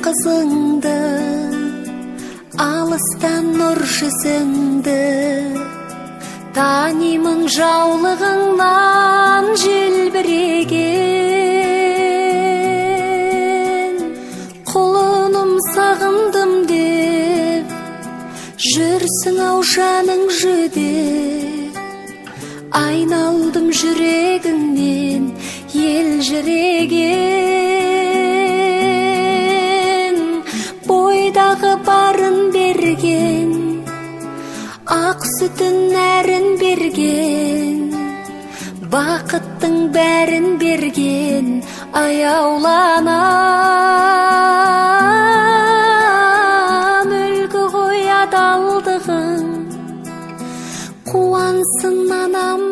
kızыңdı, alıstan nur yüzüңді. Танимын жаулығыңнан желбіреген. Құлыным сағындым деп, жүрсің ау жаның жүдеп. Айналдым жүрегіңнен елжіреген. Бойдағы барын берген, ақ сүтін нәрін берген, бақыттың бәрін берген. Аяуланам үлгі ғой адалдығың, қуансын анам